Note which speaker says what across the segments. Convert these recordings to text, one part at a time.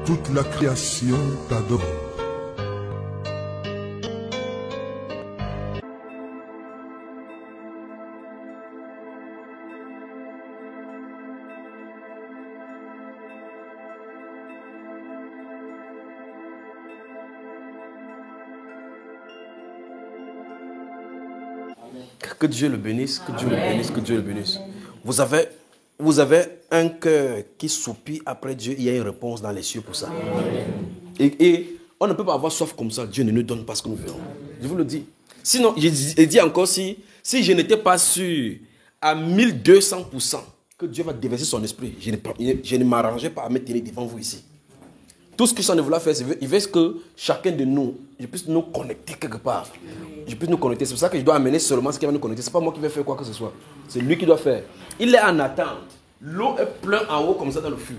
Speaker 1: Toute la création t'adore.
Speaker 2: Que Dieu le bénisse, que Dieu le bénisse, que Dieu le bénisse. Vous avez un cœur qui soupire après Dieu, il y a une réponse dans les cieux pour ça. Et on ne peut pas avoir soif comme ça, Dieu ne nous donne pas ce que nous voulons. Je vous le dis. Sinon, je dis encore, si je n'étais pas sûr à 1200% que Dieu va déverser son esprit, je ne m'arrangeais pas à me tenir devant vous ici. Tout ce que ça ne voulait faire, il veut que chacun de nous, je puisse nous connecter quelque part. Je puisse nous connecter. C'est pour ça que je dois amener seulement ce qui va nous connecter. Ce n'est pas moi qui vais faire quoi que ce soit. C'est lui qui doit faire. Il est en attente. L'eau est pleine en haut comme ça dans le fût.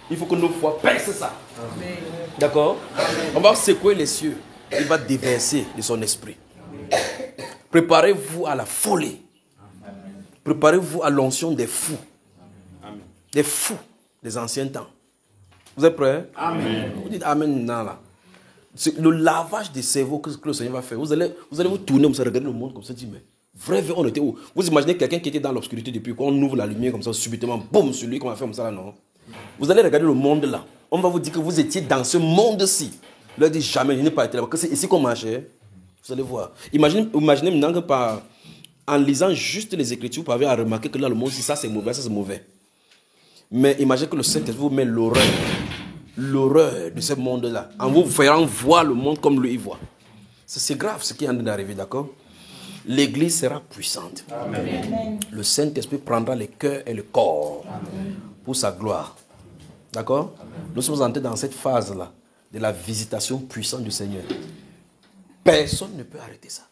Speaker 2: Il faut que nos foi percent ça. D'accord? On va secouer les cieux. Il va déverser de son esprit. Préparez-vous à la folie. Préparez-vous à l'onction des fous. Des fous des anciens temps. Vous êtes prêts? Amen. Vous dites Amen. Non, là. C'est le lavage des cerveaux que le Seigneur va faire. Vous allez vous tourner, vous allez regarder le monde comme ça, dire, mais vrai, on était où? Vous imaginez quelqu'un qui était dans l'obscurité depuis, quand on ouvre la lumière comme ça, subitement, boum, sur lui, qu'on va faire comme ça là, non? Vous allez regarder le monde là. On va vous dire que vous étiez dans ce monde-ci. Vous leur dites jamais, je n'ai pas été là. Que c'est ici qu'on marchait. Vous allez voir. Imaginez maintenant que en lisant juste les Écritures, vous pouvez remarquer que là, le monde, si ça c'est mauvais, ça c'est mauvais. Mais imaginez que le Saint-Esprit vous met l'horreur de ce monde-là, en vous faisant voir le monde comme lui il voit. C'est grave ce qui est en train d'arriver, d'accord? L'Église sera puissante. Amen. Le Saint-Esprit prendra le cœur et le corps. Amen. Pour sa gloire. D'accord? Nous sommes entrés dans cette phase-là de la visitation puissante du Seigneur. Personne ne peut arrêter ça.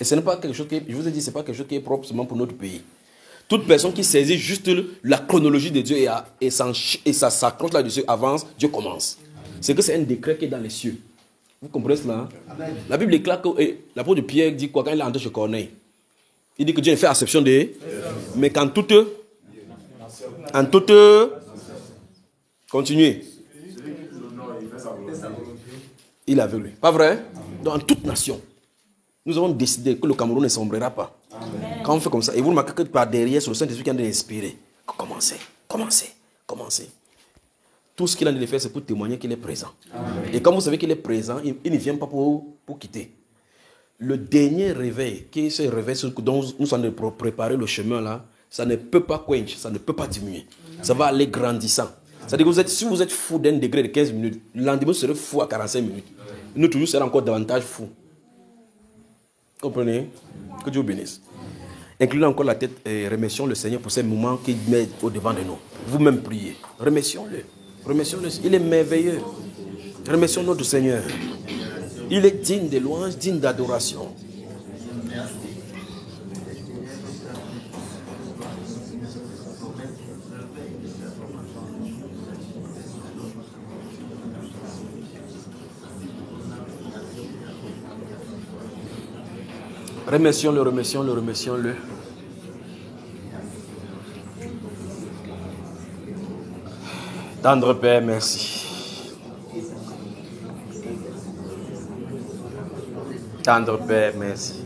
Speaker 2: Et ce n'est pas quelque chose qui, je vous ai dit, ce n'est pas quelque chose qui est propre seulement pour notre pays. Toute personne qui saisit juste la chronologie de Dieu et ça s'accroche là-dessus, avance, Dieu commence. C'est que c'est un décret qui est dans les cieux. Vous comprenez cela? Amen. La Bible déclare que l'apôtre de Pierre dit quoi quand il est entré chez Corneille? Il dit que Dieu ne fait acception des... Mais qu'en toute... Continuez. Il est avec lui. Pas vrai? Dans toute nation. Nous avons décidé que le Cameroun ne sombrera pas. Amen. Quand on fait comme ça, et vous remarquez que par derrière, c'est le Saint-Esprit qui est en train d'inspirer. Commencez. Tout ce qu'il a de faire, c'est pour témoigner qu'il est présent. Amen. Et quand vous savez qu'il est présent, il ne vient pas pour quitter. Le dernier réveil, qui est ce réveil dont nous sommes en train de préparer le chemin là, ça ne peut pas quencher, ça ne peut pas diminuer. Amen. Ça va aller grandissant. C'est-à-dire que si vous êtes fou d'un degré de 15 minutes, le lendemain, vous serez fou à 45 minutes. Amen. Nous, toujours, serons encore davantage fous. Comprenez? Que Dieu bénisse. Inclinons encore la tête et remercions le Seigneur pour ces moments qu'il met au-devant de nous. Vous-même priez. Remercions-le. Il est merveilleux. Remercions notre Seigneur. Il est digne de louange, digne d'adoration. Remercions-le. Tendre Père, merci. Tendre Père, merci.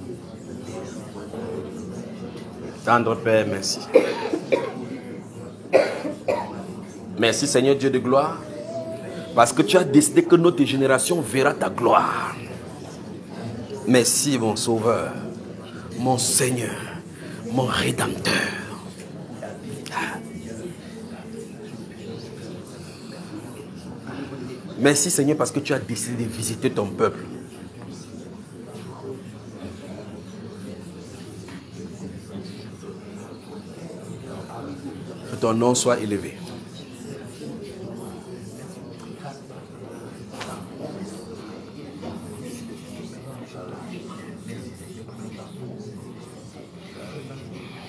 Speaker 2: Tendre Père, merci. Merci Seigneur Dieu de gloire, parce que tu as décidé que notre génération verra ta gloire. Merci mon Sauveur, mon Seigneur, mon Rédempteur. Merci Seigneur parce que tu as décidé de visiter ton peuple. Que ton nom soit élevé.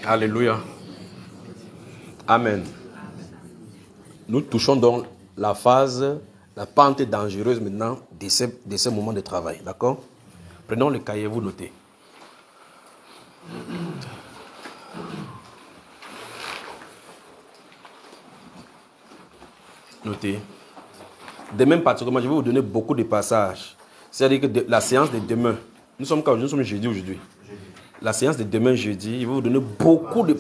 Speaker 2: Alléluia. Amen. Nous touchons donc la pente dangereuse maintenant de ces moments de travail. D'accord? Prenons le cahier, vous notez. Notez. Demain, particulièrement, je vais vous donner beaucoup de passages. C'est-à-dire que la séance de demain, nous sommes jeudi aujourd'hui. La séance de demain, jeudi, il va vous donner beaucoup de...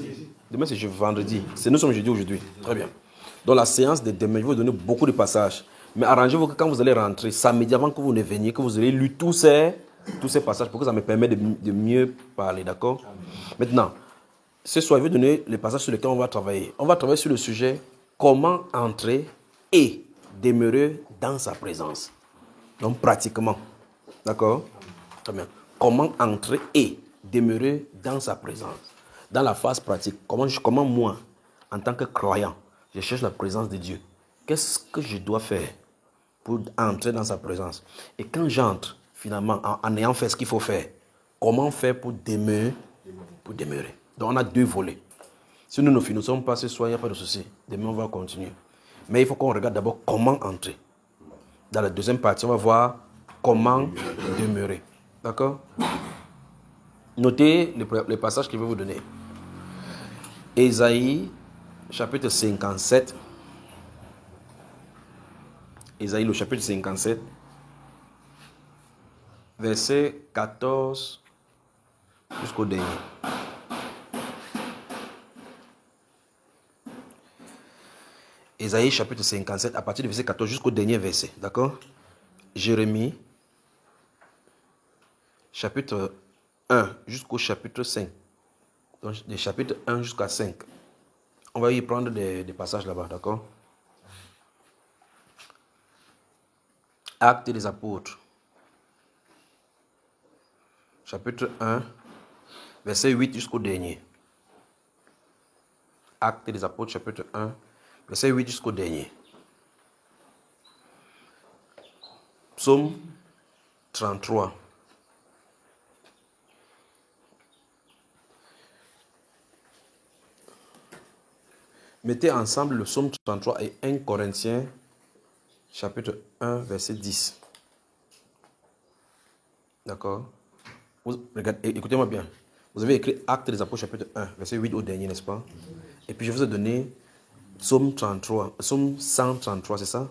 Speaker 2: Demain, c'est vendredi. Nous sommes jeudi aujourd'hui. Très bien. Dans la séance de demain, je vais vous donner beaucoup de passages. Mais arrangez-vous que quand vous allez rentrer, samedi, avant que vous ne veniez, que vous ayez lu tous ces passages pour que ça me permette de mieux parler. D'accord? Maintenant, ce soir, je vais donner les passages sur lesquels on va travailler. On va travailler sur le sujet comment entrer et demeurer dans sa présence. Donc, pratiquement. D'accord? Très bien. Comment entrer et demeurer dans sa présence. Dans la phase pratique, comment moi, en tant que croyant, je cherche la présence de Dieu. Qu'est-ce que je dois faire pour entrer dans sa présence? Et quand j'entre, finalement, en ayant fait ce qu'il faut faire, comment faire pour demeurer? Donc, on a deux volets. Si nous ne finissons pas ce soir, il n'y a pas de souci. Demain, on va continuer. Mais il faut qu'on regarde d'abord comment entrer. Dans la deuxième partie, on va voir comment demeurer. D'accord? Notez les passages que je vais vous donner. Ésaïe, chapitre 57. Ésaïe, le chapitre 57, verset 14 jusqu'au dernier. Ésaïe, chapitre 57, à partir du verset 14 jusqu'au dernier verset. D'accord? Jérémie, chapitre 1 jusqu'au chapitre 5. Donc, des chapitres 1 jusqu'à 5. On va y prendre des passages là-bas, d'accord? Actes des apôtres. Chapitre 1, verset 8 jusqu'au dernier. Actes des apôtres, chapitre 1, verset 8 jusqu'au dernier. Psaume 33. Mettez ensemble le psaume 33 et 1 Corinthiens, chapitre 1, verset 10. D'accord? Écoutez-moi bien. Vous avez écrit Actes des apôtres, chapitre 1, verset 8 au dernier, n'est-ce pas? Et puis je vous ai donné psaume 33, psaume 133, c'est ça?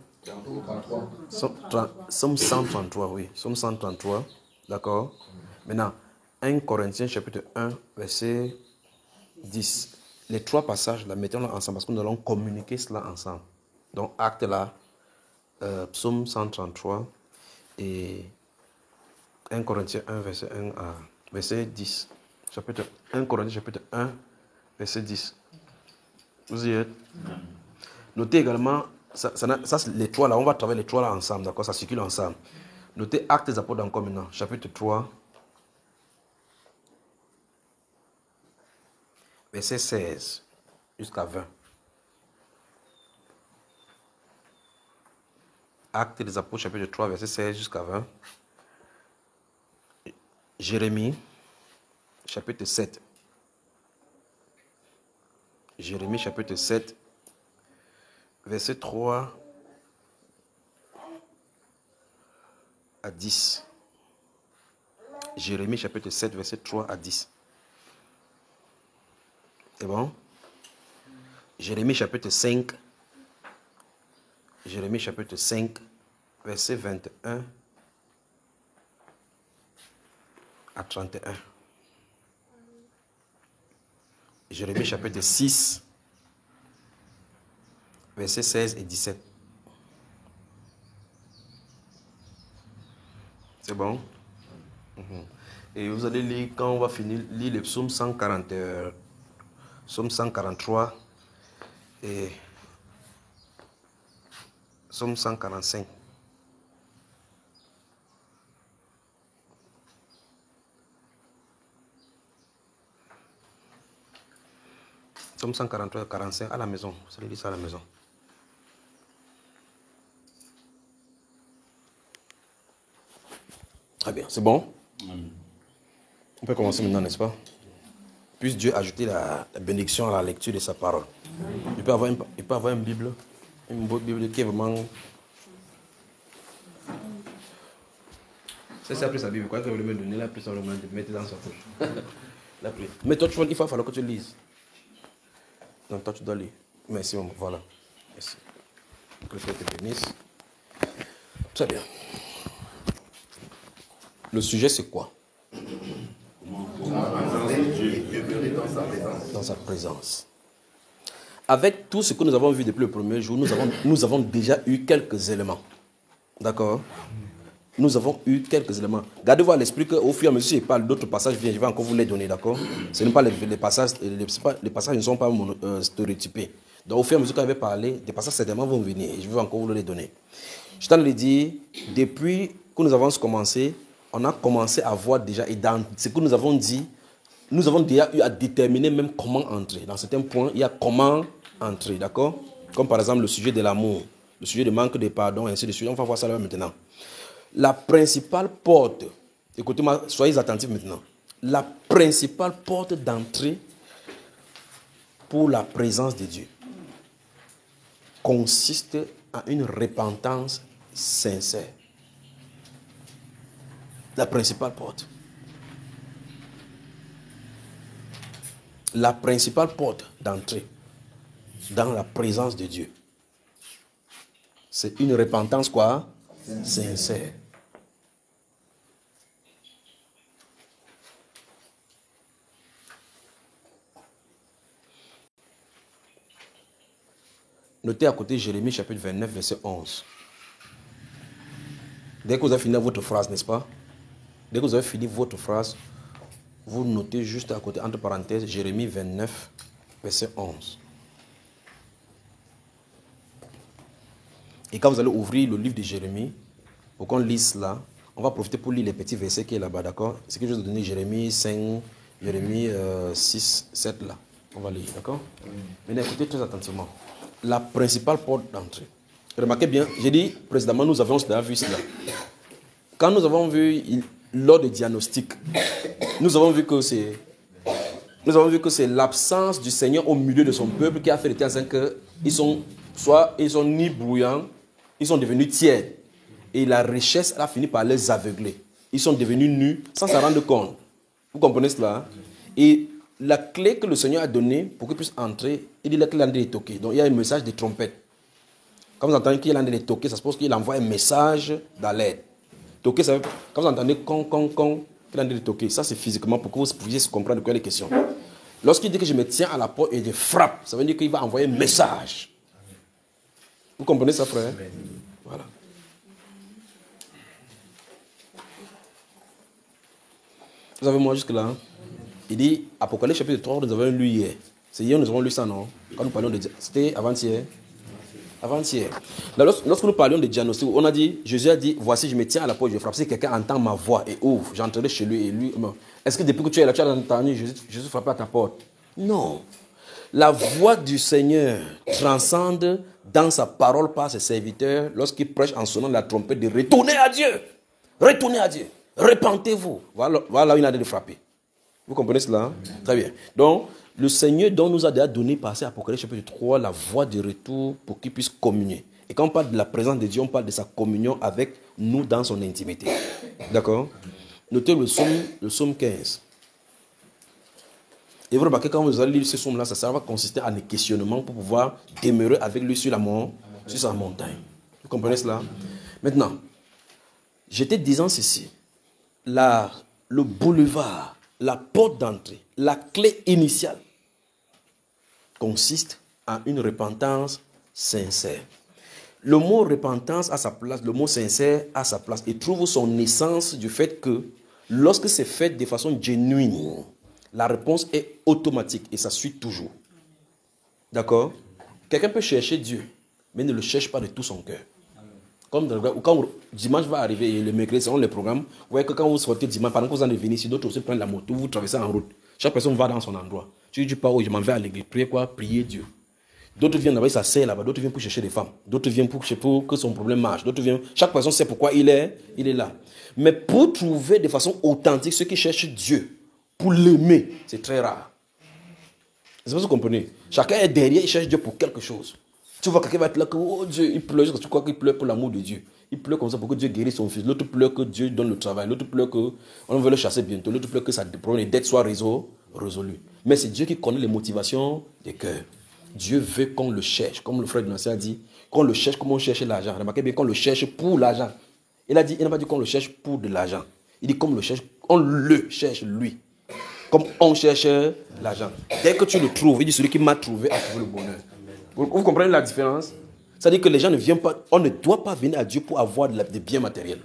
Speaker 2: Psaume 133, oui. Psaume 133, d'accord? Maintenant, 1 Corinthiens, chapitre 1, verset 10. Les trois passages, là, mettons-les ensemble parce que nous allons communiquer cela ensemble. Donc, acte là, psaume 133 et 1 Corinthiens 1, verset 1 à verset 10. 1 Corinthiens, chapitre 1, verset 10. Vous y êtes? Notez également, les trois là, on va travailler les trois là ensemble, d'accord? Ça circule ensemble. Notez Actes des apôtres encore maintenant, chapitre 3, verset 16 jusqu'à 20. Actes des apôtres, chapitre 3, verset 16 jusqu'à 20. Jérémie, chapitre 7. Jérémie, chapitre 7, verset 3 à 10. Jérémie, chapitre 7, verset 3 à 10. C'est bon? Jérémie, chapitre 5. Jérémie, chapitre 5, verset 21 à 31. Jérémie, chapitre 6, verset 16 et 17. C'est bon? Et vous allez lire, quand on va finir, lire le psaume 140, psaume 143 et psaume 145. Psaume 143 et 45 à la maison. Vous allez lire ça à la maison. Très bien, c'est bon? On peut commencer maintenant, n'est-ce pas? Puisse Dieu ajouter la bénédiction à la lecture de sa parole. Il peut avoir une Bible, une bonne Bible qui est vraiment... C'est après sa Bible. Quand tu veux me donner, la prise sur le main, mettez dans sa poche. Mais toi, il va falloir que tu lises. Donc toi, tu dois lire. Merci, maman. Voilà. Merci. Que le Seigneur te bénisse. Très bien. Le sujet, c'est quoi? Dans sa présence. Avec tout ce que nous avons vu depuis le premier jour, nous avons déjà eu quelques éléments. D'accord? Nous avons eu quelques éléments. Gardez-vous à l'esprit qu'au fur et à mesure que je parle d'autres passages, je vais encore vous les donner, d'accord? Ce n'est pas les passages, les passages ne sont pas stéréotypés. Donc au fur et à mesure que je vais parler, des passages certainement vont venir et je vais encore vous les donner. Je t'en ai dit, depuis que nous avons commencé, on a commencé à voir déjà, et dans ce que nous avons dit, nous avons déjà eu à déterminer même comment entrer. Dans certains points, il y a comment entrer, d'accord? Comme par exemple le sujet de l'amour, le sujet du manque de pardon, et ainsi de suite. On va voir ça là maintenant. La principale porte, écoutez-moi, soyez attentifs maintenant. La principale porte d'entrée pour la présence de Dieu consiste en une repentance sincère. La principale porte. La principale porte d'entrée dans la présence de Dieu, c'est une repentance quoi? Sincère. Notez à côté Jérémie chapitre 29 verset 11. Dès que vous avez fini votre phrase, n'est-ce pas? Dès que vous avez fini votre phrase, vous notez juste à côté, entre parenthèses, Jérémie 29 verset 11. Et quand vous allez ouvrir le livre de Jérémie, pour qu'on lise là, on va profiter pour lire les petits versets qui est là-bas, d'accord? C'est que je vais vous donner Jérémie 5, Jérémie 6, 7 là. On va lire, d'accord? Maintenant, écoutez très attentivement. La principale porte d'entrée. Remarquez bien, j'ai dit précédemment, nous avions déjà vu cela. Quand nous avons vu lors du diagnostic, nous avons vu que c'est l'absence du Seigneur au milieu de son peuple qui a fait de telle sorte qu'ils sont ni bruyants, ils sont devenus tièdes. Et la richesse a fini par les aveugler. Ils sont devenus nus sans s'en rendre compte. Vous comprenez cela? Et la clé que le Seigneur a donnée pour qu'ils puissent entrer, il dit la clé de toquer. Donc il y a un message de trompette. Quand vous entendez qu'il est en train de toquer, ça suppose qu'il envoie un message d'alerte. Toquer, ça veut, quand vous entendez con, qu'il est en train de toquer, ça c'est physiquement pour que vous puissiez comprendre de quoi il est question. Lorsqu'il dit que je me tiens à la porte et je frappe, ça veut dire qu'il va envoyer un message. Vous comprenez ça, frère? Voilà. Vous avez moi jusque là? Il dit, Apocalypse chapitre 3, nous avons lu hier. C'est hier nous avons lu ça, non? Quand nous parlions de... C'était avant-hier? Avant-hier. Lorsque nous parlions de diagnostic, on a dit, Jésus a dit, voici, je me tiens à la porte, je frappe. Si quelqu'un entend ma voix et ouvre, j'entrerai chez lui et lui... Est-ce que depuis que tu es là, tu as entendu Jésus frapper à ta porte? Non. La voix du Seigneur transcende dans sa parole par ses serviteurs lorsqu'il prêche en sonnant la trompette de retourner à Dieu. Retournez à Dieu. Repentez-vous. Voilà où il a de frapper. Vous comprenez cela? Très bien. Donc, le Seigneur dont nous a déjà donné, passé à Apocalypse chapitre 3, la voie de retour pour qu'il puisse communier. Et quand on parle de la présence de Dieu, on parle de sa communion avec nous dans son intimité. D'accord? Notez le psaume 15. Et vous remarquez, quand vous allez lire ce psaume-là, ça va consister en un questionnement pour pouvoir demeurer avec lui sur sa montagne. Vous comprenez cela? Maintenant, j'étais disant ceci. Le boulevard, la porte d'entrée, la clé initiale consiste en une repentance sincère. Le mot repentance a sa place, le mot sincère a sa place et trouve son essence du fait que lorsque c'est fait de façon genuine, la réponse est automatique et ça suit toujours. D'accord? Quelqu'un peut chercher Dieu, mais ne le cherche pas de tout son cœur. Comme quand dimanche va arriver et le mercredi, selon les programmes, vous voyez que quand vous sortez dimanche, pendant que vous en venez ici, d'autres aussi prennent la moto, vous traversez en route. Chaque personne va dans son endroit. Tu dis pas, oh, je m'en vais à l'église. Prier quoi? Prier Dieu. D'autres viennent là-bas, ils s'asseyent là-bas. D'autres viennent pour chercher des femmes. D'autres viennent pour que son problème marche. D'autres viennent. Chaque personne sait pourquoi il est là. Mais pour trouver de façon authentique ceux qui cherchent Dieu, pour l'aimer, c'est très rare. C'est pas ce que vous comprenez. Chacun est derrière, il cherche Dieu pour quelque chose. Tu vois quelqu'un va être là, que oh Dieu, il pleure, tu crois qu'il pleure pour l'amour de Dieu. Il pleure comme ça pour que Dieu guérisse son fils. L'autre pleure que Dieu donne le travail. L'autre pleure qu'on veut le chasser bientôt. L'autre pleure que sa problème de dette soit résolu. Mais c'est Dieu qui connaît les motivations des cœurs. Dieu veut qu'on le cherche, comme le frère de Nancy a dit, qu'on le cherche comme on cherche l'argent. Remarquez bien qu'on le cherche pour l'argent. Il a dit, il n'a pas dit qu'on le cherche pour de l'argent. Il dit on le cherche lui. Comme on cherche l'argent. Dès que tu le trouves, il dit celui qui m'a trouvé a trouvé le bonheur. Vous comprenez la différence? C'est-à-dire que les gens ne viennent pas, on ne doit pas venir à Dieu pour avoir des biens matériels.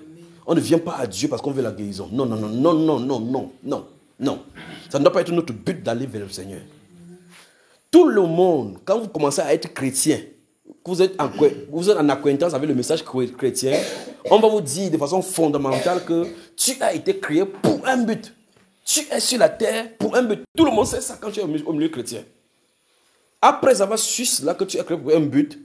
Speaker 2: On ne vient pas à Dieu parce qu'on veut la guérison. Non, non, non, non, non, non, non, non, non. Ça ne doit pas être notre but d'aller vers le Seigneur. Tout le monde, quand vous commencez à être chrétien, vous êtes en acquaintance avec le message chrétien, on va vous dire de façon fondamentale que tu as été créé pour un but. Tu es sur la terre pour un but. Tout le monde sait ça quand tu es au milieu chrétien. Après avoir su cela que tu es créé pour un but,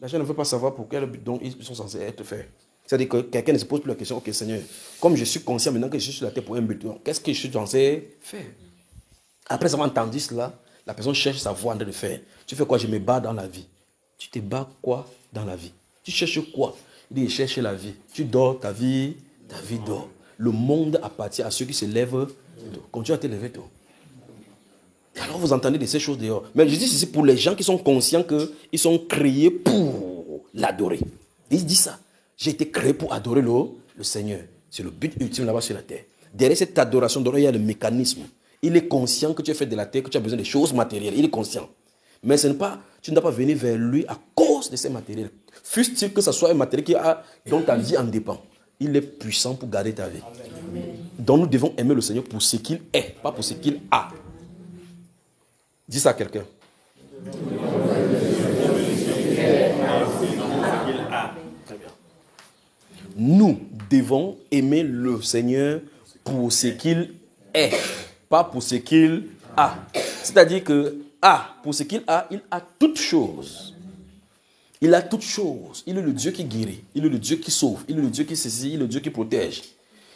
Speaker 2: les gens ne veulent pas savoir pour quel but donc ils sont censés être faits. C'est-à-dire que quelqu'un ne se pose plus la question, ok Seigneur, comme je suis conscient maintenant que je suis sur la terre pour un but, qu'est-ce que je suis censé faire? Après avoir entendu cela, la personne cherche sa voie en train de faire. Tu fais quoi? Je me bats dans la vie. Tu te bats quoi dans la vie? Tu cherches quoi? Il dit, je cherche la vie. Tu dors, ta vie dort. Le monde appartient à ceux qui se lèvent tôt. Continue à te lever tôt. Alors vous entendez de ces choses dehors. Mais je dis ceci pour les gens qui sont conscients qu'ils sont créés pour l'adorer. Ils disent ça. J'ai été créé pour adorer le Seigneur. C'est le but ultime là-bas sur la terre. Derrière cette adoration, il y a le mécanisme. Il est conscient que tu es fait de la terre, que tu as besoin de choses matérielles. Il est conscient. Mais tu ne dois pas venir vers lui à cause de ces matériels. Fût-il que ce soit un matériel dont ta vie en dépend. Il est puissant pour garder ta vie. Amen. Donc nous devons aimer le Seigneur pour ce qu'il est, pas pour ce qu'il a. Dis ça à quelqu'un. Très bien. Nous devons aimer le Seigneur pour ce qu'il est, pas pour ce qu'il a. C'est-à-dire que pour ce qu'il a, il a toutes choses. Il a toutes choses. Il est le Dieu qui guérit. Il est le Dieu qui sauve. Il est le Dieu qui saisit. Il est le Dieu qui protège.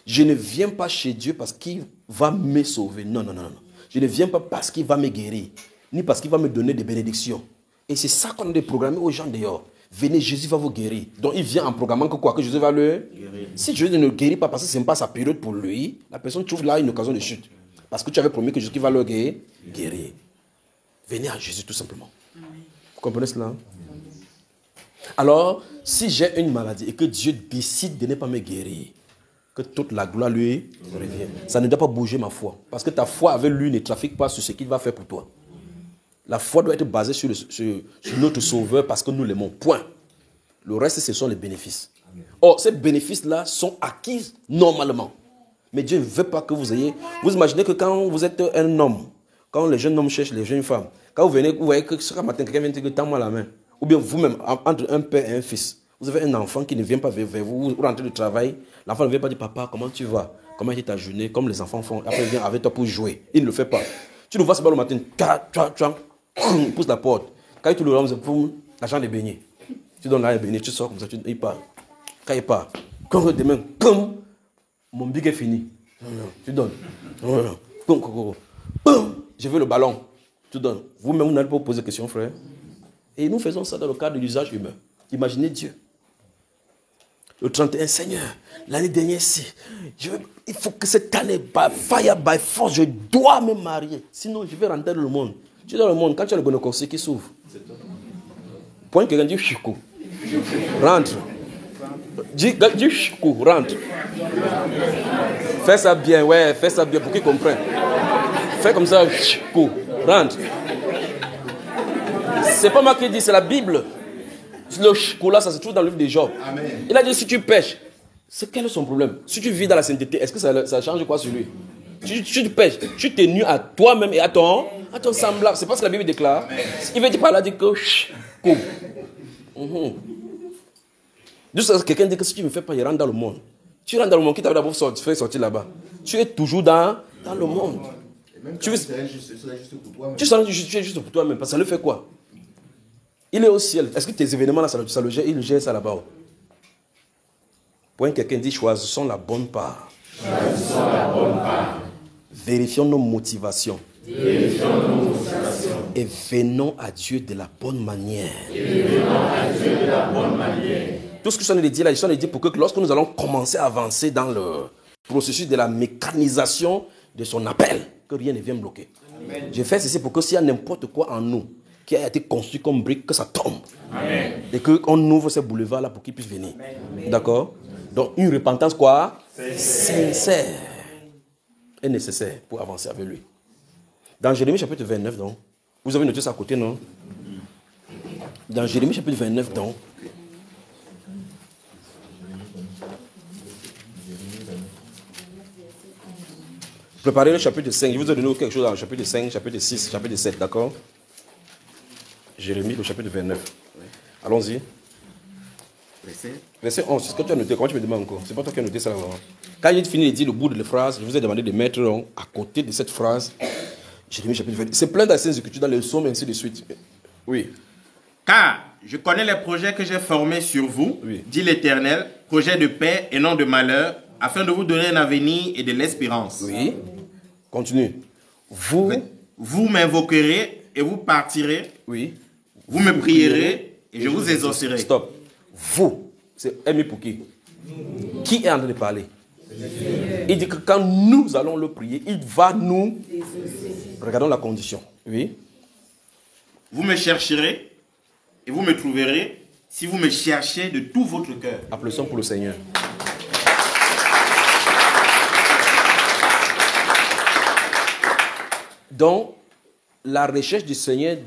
Speaker 2: Je ne viens pas chez Dieu parce qu'il va me sauver. Non, non, non, non. Je ne viens pas parce qu'il va me guérir. Ni parce qu'il va me donner des bénédictions. Et c'est ça qu'on a programmé aux gens dehors. Venez, Jésus va vous guérir. Donc il vient en programmant que Jésus va le guérir. Si Jésus ne le guérit pas parce que ce n'est pas sa période pour lui, la personne trouve là une occasion de chute. Parce que tu avais promis que Jésus va le guérir. Venez à Jésus tout simplement. Vous comprenez cela? Alors, si j'ai une maladie et que Dieu décide de ne pas me guérir, que toute la gloire lui revient, ça ne doit pas bouger ma foi. Parce que ta foi avec lui ne trafique pas sur ce qu'il va faire pour toi. La foi doit être basée sur notre Sauveur parce que nous l'aimons. Point. Le reste, ce sont les bénéfices. Or, ces bénéfices-là sont acquis normalement. Mais Dieu ne veut pas que vous ayez... Vous imaginez que quand vous êtes un homme, quand les jeunes hommes cherchent les jeunes femmes, quand vous venez, vous voyez que ce matin, quelqu'un vient dire que tends-moi la main. Ou bien vous-même, entre un père et un fils, vous avez un enfant qui ne vient pas vers vous, vous rentrez du travail, l'enfant ne vient pas dire, papa, comment tu vas? Comment était ta journée? Comme les enfants font. Après, il vient avec toi pour jouer. Il ne le fait pas. Tu le vois, c'est pas le matin, il pousse la porte. Quand tu le rends, l'argent est baigné. Tu donnes l'argent baigné, tu sors comme ça, il part. Quand il part, quand demain, comme mon big est fini, tu donnes. Je veux le ballon. Tu donnes. Vous-même, vous n'allez pas vous poser de questions, frère. Et nous faisons ça dans le cadre de l'usage humain. Imaginez Dieu. Le 31, Seigneur, l'année dernière, il faut que cette année, by fire, by force, je dois me marier. Sinon, je vais rentrer dans le monde. Tu es dans le monde, quand tu as le gonocorcé qui s'ouvre. Point quelqu'un dit chico. Rentre. Dis chico, rentre. Fais ça bien, ouais, fais ça bien pour qu'ils comprennent. Fais comme ça, chico, rentre. C'est pas moi qui dis, c'est la Bible. Le chico là, ça se trouve dans le livre de Job. Amen. Il a dit si tu pêches, quel est son problème? Si tu vis dans la sainteté, est-ce que ça change quoi sur lui? Tu pêches, tu t'es nu à toi-même et à ton semblable. C'est pas ce que la Bible déclare. Amen. Il veut dire par là, dit que chico. Juste quelqu'un dit que si tu ne me fais pas, il rentre dans le monde. Tu rentres dans le monde, qui t'a d'abord fait sortir là-bas? Tu es toujours dans le monde. Tu seras juste pour toi-même. Parce que ça le fait quoi? Il est au ciel. Est-ce que tes événements là, il gère ça là-bas? Point quelqu'un dit choisissons la bonne part. Choisissons la bonne part. Vérifions nos motivations. Et venons à Dieu de la bonne manière. Tout ce que je suis en train de dire là, je suis en train de dire pour que lorsque nous allons commencer à avancer dans le processus de la mécanisation de son appel, que rien ne vienne bloquer. Amen. Je fais ceci pour que s'il y a n'importe quoi en nous qui a été construit comme brique, que ça tombe. Amen. Et qu'on ouvre ces boulevards-là pour qu'ils puissent venir. D'accord? Donc, une repentance quoi? Sincère est nécessaire pour avancer avec lui. Dans Jérémie chapitre 29, donc, vous avez noté ça à côté, non? Dans Jérémie chapitre 29, donc, préparez le chapitre 5. Je vous ai donné quelque chose dans le chapitre 5, chapitre 6, chapitre 7, d'accord? Jérémie, le chapitre 29. Allons-y. Verset 11, c'est ce que tu as noté. Comment tu me demandes encore? C'est pas toi qui as noté ça là. Quand j'ai fini de dire le bout de la phrase, je vous ai demandé de mettre à côté de cette phrase Jérémie chapitre 29. C'est plein d'anciennes écritures dans les psaumes et ainsi de suite. Oui.
Speaker 3: Car je connais les projets que j'ai formés sur vous, oui, dit l'Éternel, projets de paix et non de malheur, afin de vous donner un avenir et de l'espérance.
Speaker 2: Oui. Continue.
Speaker 3: Vous m'invoquerez et vous partirez.
Speaker 2: Oui.
Speaker 3: Vous me prierez et je vous exaucerai.
Speaker 2: Stop. Vous, c'est aimé pour qui? Qui est en train de parler? Il dit que quand nous allons le prier, il va nous... Regardons la condition. Oui.
Speaker 3: Vous me chercherez et vous me trouverez si vous me cherchez de tout votre cœur.
Speaker 2: Applaudissons pour le Seigneur. Donc, la recherche du Seigneur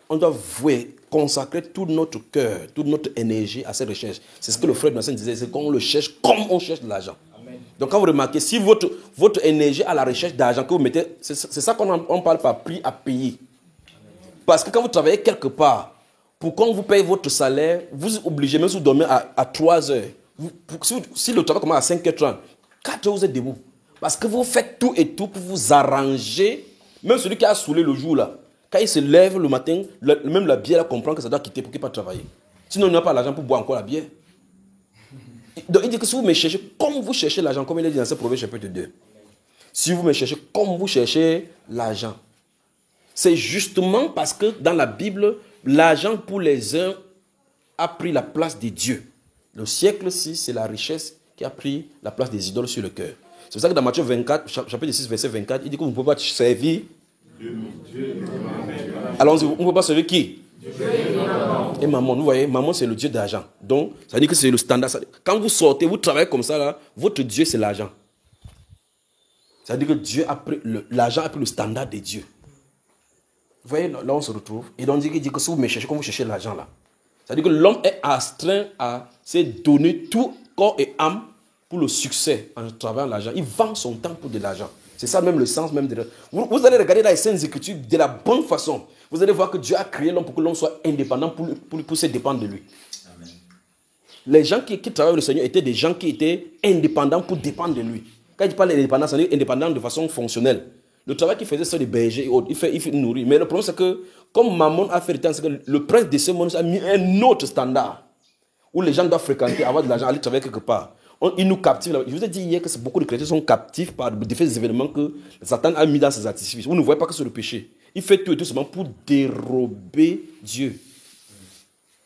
Speaker 2: on doit vouer, consacrer tout notre cœur, toute notre énergie à cette recherche. C'est ce que le frère de Nassim disait, c'est qu'on le cherche comme on cherche de l'argent. Donc quand vous remarquez, si votre énergie à la recherche d'argent que vous mettez, c'est ça qu'on parle par prix à payer. Parce que quand vous travaillez quelque part, pour qu'on vous paye votre salaire, vous êtes obligé, même si vous dormez à 3 heures, si le travail commence à 5h30, 4 heures vous êtes debout. Parce que vous faites tout et tout pour vous arranger. Même celui qui a saoulé le jour là, quand il se lève le matin, même la bière, il comprend que ça doit quitter pour qu'il ne pas travailler. Sinon, il n'a pas l'argent pour boire encore la bière. Donc, il dit que si vous me cherchez comme vous cherchez l'argent, comme il est dit dans ce Proverbe chapitre 2, si vous me cherchez comme vous cherchez l'argent, c'est justement parce que dans la Bible, l'argent pour les uns a pris la place de Dieu. Le siècle 6, c'est la richesse qui a pris la place des idoles sur le cœur. C'est pour ça que dans Matthieu 24, chapitre 6, verset 24, il dit que vous ne pouvez pas servir. Allons-y, on ne peut pas servir qui? Et maman, vous voyez, maman c'est le Dieu d'argent. Donc, ça veut dire que c'est le standard. Quand vous sortez, vous travaillez comme ça, là, votre Dieu c'est l'argent. Ça veut dire que Dieu a pris l'argent a pris le standard de Dieu. Vous voyez, là on se retrouve. Et donc il dit que si vous me cherchez, comme vous cherchez l'argent là. Ça veut dire que l'homme est astreint à se donner tout corps et âme pour le succès en travaillant l'argent. Il vend son temps pour de l'argent. C'est ça même le sens même de... Vous allez regarder dans les Saintes Écritures de la bonne façon. Vous allez voir que Dieu a créé l'homme pour que l'homme soit indépendant pour se dépendre de lui. Amen. Les gens qui travaillaient avec le Seigneur étaient des gens qui étaient indépendants pour dépendre de lui. Quand il parle d'indépendance, c'est indépendant de façon fonctionnelle. Le travail qu'il faisait, c'est des bergers et autres. Il fait nourrir. Mais le problème, c'est que, comme Mammon a fait le temps, c'est que le prince de ce monde a mis un autre standard où les gens doivent fréquenter, avoir de l'argent, aller travailler quelque part. Il nous captive. Je vous ai dit hier que beaucoup de chrétiens sont captifs par des événements que Satan a mis dans ses artifices. Vous ne voyez pas que c'est le péché. Il fait tout et tout seulement pour dérober Dieu.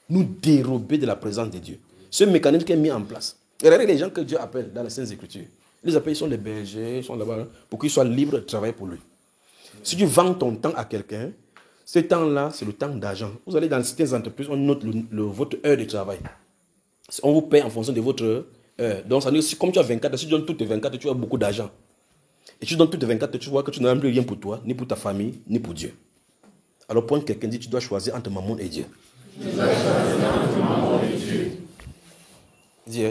Speaker 2: Nous dérober de la présence de Dieu. Ce mécanisme qui est mis en place. Regardez les gens que Dieu appelle dans les Saintes Écritures. Il les appelle, ils sont des bergers, ils sont là-bas, pour qu'ils soient libres de travailler pour lui. Si tu vends ton temps à quelqu'un, ce temps-là, c'est le temps d'argent. Vous allez dans certaines entreprises, on note votre heure de travail. On vous paye en fonction de votre heure. Donc, ça veut dire que comme tu as 24 heures, si tu donnes toutes tes 24 heures, tu as beaucoup d'argent. Et tu donnes toutes tes 24 heures, tu vois que tu n'as plus rien pour toi, ni pour ta famille, ni pour Dieu. Alors, quand quelqu'un dit, tu dois choisir entre Mammon et Dieu. Dis,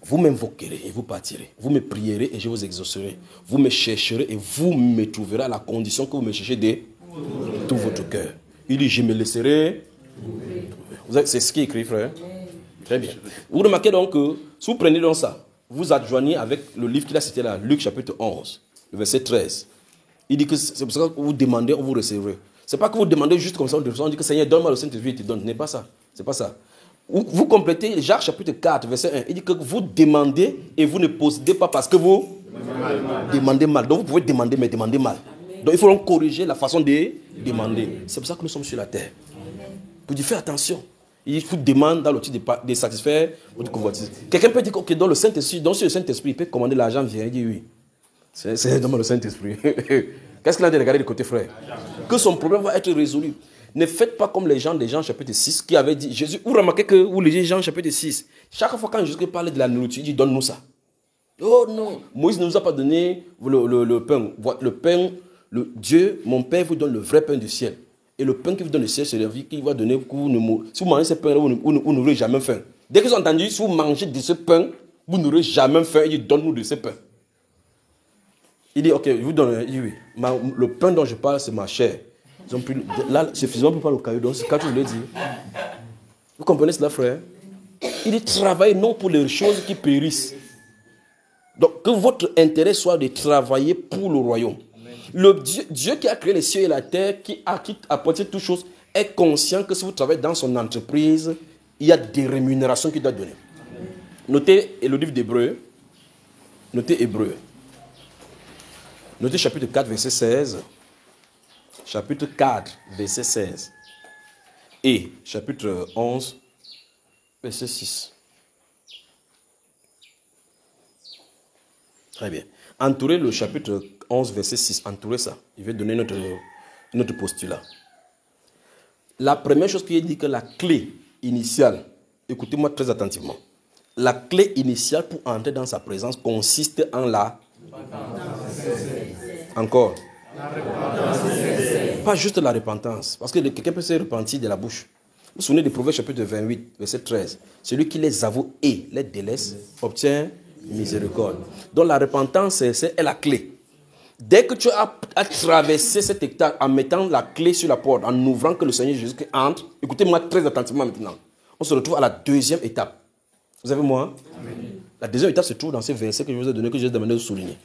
Speaker 2: vous m'invoquerez et vous partirez. Vous me prierez et je vous exaucerai. Vous me chercherez et vous me trouverez à la condition que vous me cherchez de tout votre cœur. Il dit, je me laisserai. C'est ce qui est écrit, frère. Très bien. Vous remarquez donc que, si vous prenez donc ça, vous adjoignez avec le livre qu'il a cité là, Luc chapitre 11, le verset 13. Il dit que c'est pour ça que vous demandez, on vous recevra. Ce n'est pas que vous demandez juste comme ça, on dit que Seigneur, donne-moi le Saint-Esprit, il te donne. Ce n'est pas ça. C'est pas ça. Vous complétez Jacques chapitre 4, verset 1. Il dit que vous demandez et vous ne possédez pas parce que vous demandez mal. Donc vous pouvez demander, mais demandez mal. Donc il faut donc corriger la façon de demander. C'est pour ça que nous sommes sur la terre. Pour dire, fais attention. Il faut demander dans l'outil de satisfaire votre convoitise. Quelqu'un peut dire que dans le Saint-Esprit, dans le Saint-Esprit, il peut commander l'argent, vient. Il dit oui. C'est dans le Saint-Esprit. Qu'est-ce qu'il a de regarder de côté, frère? Que son problème va être résolu. Ne faites pas comme les gens de Jean chapitre 6 qui avaient dit, Jésus, vous remarquez que vous lisez Jean chapitre 6, chaque fois quand Jésus parlait de la nourriture, il dit, donne-nous ça. Oh non, Moïse ne nous a pas donné le pain. Le pain, Dieu, mon Père, vous donne le vrai pain du ciel. Et le pain qu'il vous donne du ciel, c'est la vie qu'il va donner. Si vous mangez ce pain, vous n'aurez jamais faim. Dès qu'ils ont entendu, si vous mangez de ce pain, vous n'aurez jamais faim. Il dit, donne-nous de ce pain. Il dit, ok, je vous donne. Il dit, oui. Le pain dont je parle, c'est ma chair. Ils ont pris, là, suffisamment pour pas le caillou. Donc, c'est quand je voulais dire. Vous comprenez cela, frère? Il dit, travaillez non pour les choses qui périssent. Donc, que votre intérêt soit de travailler pour le royaume. Le Dieu qui a créé les cieux et la terre, qui apporte toutes choses, est conscient que si vous travaillez dans son entreprise, il y a des rémunérations qu'il doit donner. Notez le livre d'Hébreu. Notez Hébreu. Notez chapitre 4, verset 16. Chapitre 4, verset 16. Et chapitre 11, verset 6. Très bien. Entourez le chapitre 11, verset 6. Entourez ça. Il va donner notre postulat. La première chose qui est dit que la clé initiale, écoutez-moi très attentivement. La clé initiale pour entrer dans sa présence consiste en la... Encore. Pas juste la repentance. Parce que quelqu'un peut se repentir de la bouche. Vous vous souvenez du Proverbe chapitre 28, verset 13. Celui qui les avoue et les délaisse obtient miséricorde. Donc la repentance, est la clé. Dès que tu as traversé cet hectare en mettant la clé sur la porte, en ouvrant que le Seigneur Jésus entre, écoutez-moi très attentivement maintenant. On se retrouve à la deuxième étape. Vous avez moi? La deuxième étape se trouve dans ces versets que je vous ai donnés, que j'ai demandé de souligner.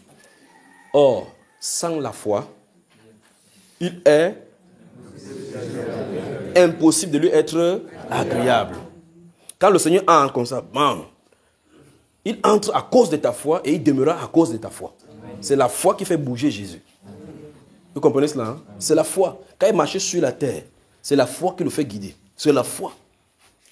Speaker 2: Or, sans la foi, il est impossible de lui être agréable. Quand le Seigneur entre comme ça, bam, il entre à cause de ta foi et il demeurera à cause de ta foi. C'est la foi qui fait bouger Jésus. Vous comprenez cela? Hein? C'est la foi. Quand il marchait sur la terre, c'est la foi qui le fait guider. C'est la foi.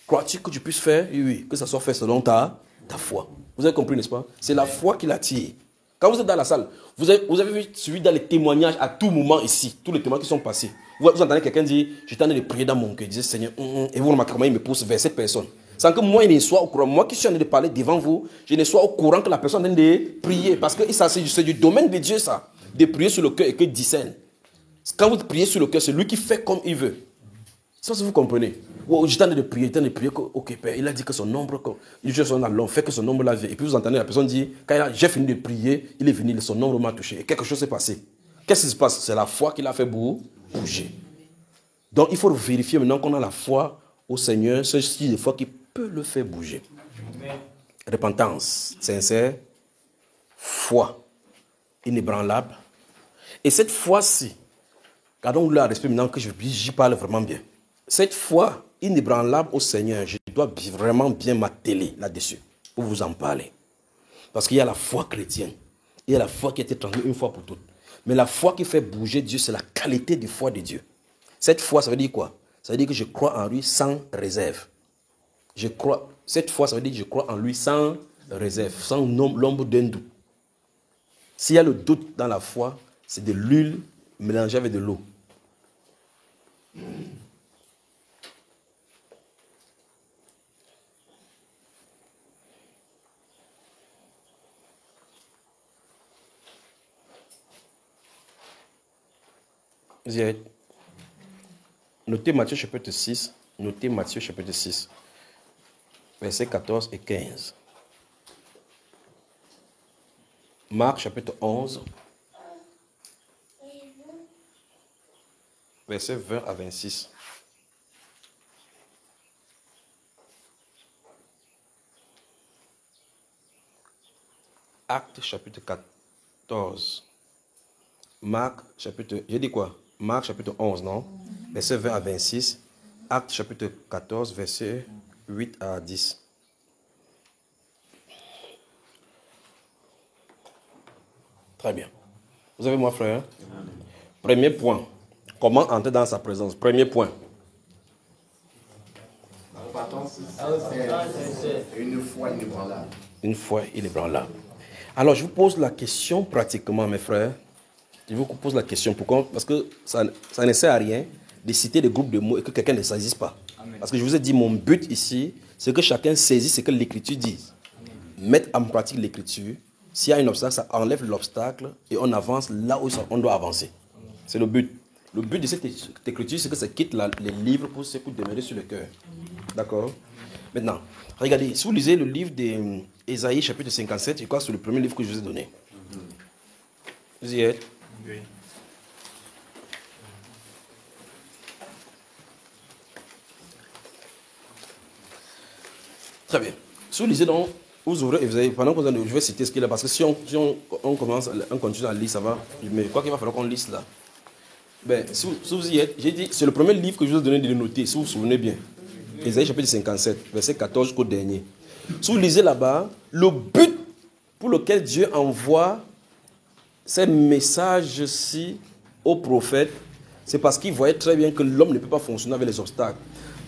Speaker 2: Crois-tu que tu puisses faire? Oui, que ça soit fait selon ta foi. Vous avez compris, n'est-ce pas? C'est la foi qui l'attire. Quand vous êtes dans la salle, vous avez suivi dans les témoignages à tout moment ici, tous les témoignages qui sont passés. Vous entendez quelqu'un dire, j'étais en train de prier dans mon cœur, je disais, Seigneur, et vous remarquez comment il me pousse vers cette personne. Sans que moi, il ne soit au courant. Moi qui suis en train de parler devant vous, je ne sois au courant que la personne est en train de prier. Parce que c'est du domaine de Dieu, ça. De prier sur le cœur et que discerne. Quand vous priez sur le cœur, c'est lui qui fait comme il veut. Ça, si vous comprenez. Oh, j'étais en train de prier, ok, Père, il a dit que son nombre, il joue son allon, fait que son nombre l'a vu. Et puis vous entendez la personne dire, quand j'ai fini de prier, il est venu, son nombre m'a touché. Et quelque chose s'est passé. Qu'est-ce qui se passe? C'est la foi qui l'a fait bouger. Donc il faut vérifier maintenant qu'on a la foi au Seigneur, c'est aussi des fois qui peut le faire bouger. Amen. Repentance sincère, foi inébranlable. Et cette foi-ci, gardons-le à respect maintenant que j'y parle vraiment bien. Cette foi inébranlable au Seigneur, je dois vraiment bien m'atteler là-dessus pour vous en parler. Parce qu'il y a la foi chrétienne. Il y a la foi qui a été transmise une fois pour toutes. Mais la foi qui fait bouger Dieu, c'est la qualité de foi de Dieu. Cette foi, ça veut dire quoi? Ça veut dire que je crois en lui sans réserve. Cette foi, ça veut dire que je crois en lui sans réserve, sans l'ombre d'un doute. S'il y a le doute dans la foi, c'est de l'huile mélangée avec de l'eau. Notez Matthieu chapitre 6. Notez Matthieu chapitre 6. Versets 14 et 15. Marc chapitre 11. Versets 20 à 26. Actes chapitre 14. Marc chapitre... J'ai dit quoi? Marc chapitre 11, non? Versets 20 à 26. Actes chapitre 14, versets 8 à 10. Très bien. Vous avez moi, frère? Premier point. Comment entrer dans sa présence? Premier point.
Speaker 3: La repentance, c'est une foi inébranlable.
Speaker 2: Une foi inébranlable. Alors, je vous pose la question pratiquement, mes frères. Je vous pose la question. Pourquoi? Parce que ça ne sert à rien de citer des groupes de mots et que quelqu'un ne saisisse pas. Amen. Parce que je vous ai dit, mon but ici, c'est que chacun saisisse ce que l'Écriture dit. Mettre en pratique l'Écriture. S'il y a un obstacle, ça enlève l'obstacle et on avance là où on doit avancer. C'est le but. Le but de cette Écriture, c'est que ça quitte les livres pour demeurer sur le cœur. D'accord? Maintenant, regardez, si vous lisez le livre d'Ésaïe, chapitre 57, je crois que c'est le premier livre que je vous ai donné. Vous y êtes? Oui. Très bien. Si vous lisez donc, vous ouvrez et vous avez, pendant que je vais citer ce qu'il y a, parce que si on continue à lire, ça va. Mais je crois qu'il va falloir qu'on lise là. Ben, si vous y êtes, j'ai dit, c'est le premier livre que je vous ai donné de le noter, si vous vous souvenez bien. Ésaïe chapitre 57, verset 14 jusqu'au dernier. Si vous lisez là-bas, le but pour lequel Dieu envoie ces messages-ci aux prophètes, c'est parce qu'il voyait très bien que l'homme ne peut pas fonctionner avec les obstacles.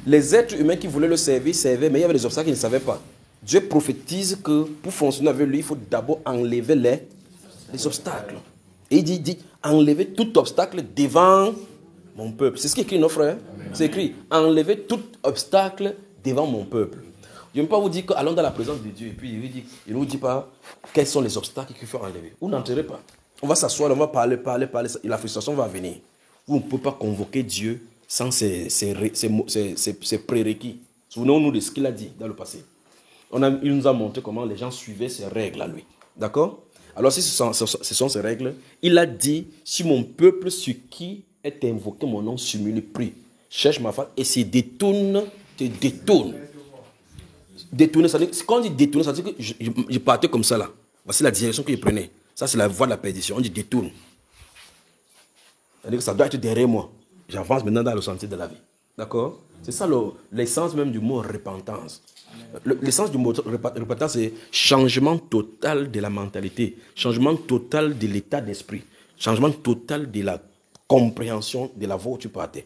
Speaker 2: Les êtres humains qui voulaient le servir, servaient, mais il y avait des obstacles qu'ils ne savaient pas. Dieu prophétise que pour fonctionner avec lui, il faut d'abord enlever les obstacles. Et il dit, enlever tout obstacle devant mon peuple. C'est ce qui est écrit, nos frères. C'est écrit, enlever tout obstacle devant mon peuple. Je ne vais pas vous dire qu'allons dans la présence de Dieu. Et puis il ne nous dit pas quels sont les obstacles qu'il faut enlever. Vous n'entrez pas. On va s'asseoir, on va parler. Et la frustration va venir. Vous ne pouvez pas convoquer Dieu sans ses prérequis. Souvenons-nous de ce qu'il a dit dans le passé. Il nous a montré comment les gens suivaient ses règles à lui. D'accord? Alors si ce sont ces règles, il a dit, si mon peuple sur qui est invoqué mon nom s'humilie, prie, cherche ma face et se détourne, te détourne. Détourner, ça veut dire, quand on dit détourner, ça veut dire que je partais comme ça là. Voici la direction que je prenais. Ça c'est la voie de la perdition. On dit détourne. C'est-à-dire que ça doit être derrière moi. J'avance maintenant dans le sentier de la vie. D'accord? C'est ça l'essence même du mot repentance. L'essence du mot repentance, c'est changement total de la mentalité, changement total de l'état d'esprit, changement total de la compréhension de la voie où tu partais.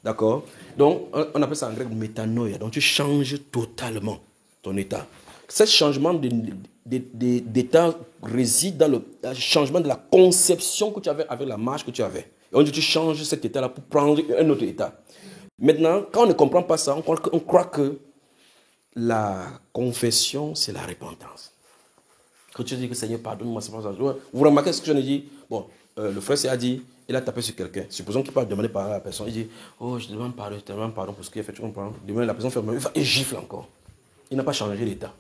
Speaker 2: D'accord? Donc, on appelle ça en grec métanoïa. Donc, tu changes totalement ton état. Ce changement d'état réside dans le changement de la conception que tu avais avec la marche que tu avais. Et on dit tu changes cet état-là pour prendre un autre état. Maintenant, quand on ne comprend pas ça, on croit que la confession, c'est la repentance. Quand tu dis que Seigneur, pardonne-moi, c'est pas ça. Vous remarquez ce que je dis? Bon, le frère a dit, il a tapé sur quelqu'un. Supposons qu'il parle demander pardon à la personne. Il dit, oh, je te demande pardon pour ce qu'il a fait, tu comprends? Demain, la personne fait, il gifle encore. Il n'a pas changé l'état.